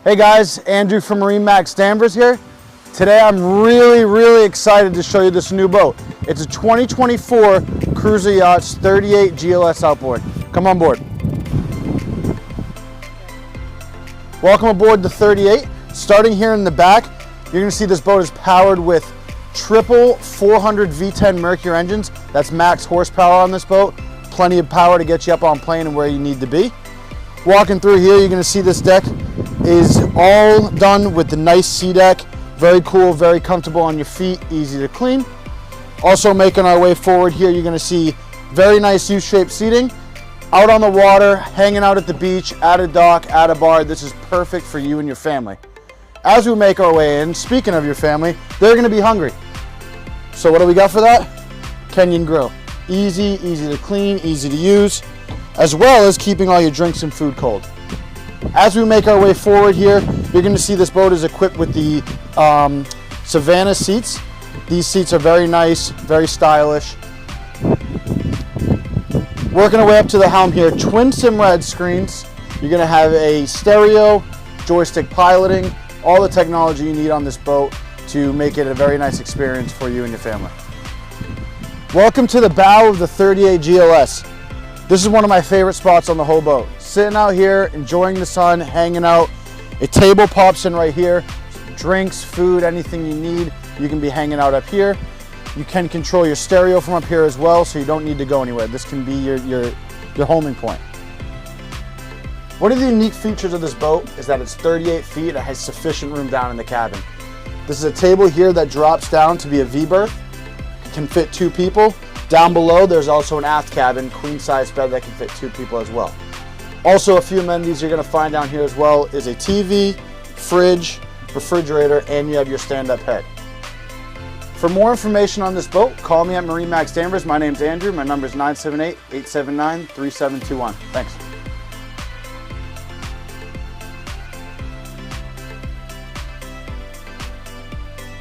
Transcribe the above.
Hey guys, Andrew from MarineMax Danvers here. Today I'm really excited to show you this new boat. It's a 2024 Cruisers Yachts 38GLS outboard. Come on board. Welcome aboard the 38. Starting here in the back, you're going to see this boat is powered with triple 400 V10 Mercury engines. That's max horsepower on this boat. Plenty of power to get you up on plane and where you need to be. Walking through here, you're going to see this deck is all done with the nice sea deck. Very cool, very comfortable on your feet, easy to clean. Also making our way forward here, you're going to see very nice U-shaped seating. Out on the water, hanging out at the beach, at a dock, at a bar. This is perfect for you and your family. As we make our way in, speaking of your family, they're going to be hungry. So what do we got for that? Kenyan grill. Easy to clean, easy to use, as well as keeping all your drinks and food cold. As we make our way forward here, you're going to see this boat is equipped with the Savannah seats. These seats are very nice, very stylish. Working our way up to the helm here, twin Simrad screens. You're going to have a stereo, joystick piloting, all the technology you need on this boat to make it a very nice experience for you and your family. Welcome to the bow of the 38GLS. This is one of my favorite spots on the whole boat. Sitting out here, enjoying the sun, hanging out. A table pops in right here. Drinks, food, anything you need, you can be hanging out up here. You can control your stereo from up here as well, so you don't need to go anywhere. This can be your homing point. One of the unique features of this boat is that it's 38 feet. It has sufficient room down in the cabin. This is a table here that drops down to be a V-berth. It can fit 2 people. Down below, there's also an aft cabin, queen-size bed that can fit 2 people as well. Also, a few amenities you're going to find down here as well is a TV, fridge, refrigerator, and you have your stand-up head. For more information on this boat, call me at MarineMax Danvers. My name's Andrew. My number is 978-879-3721. Thanks.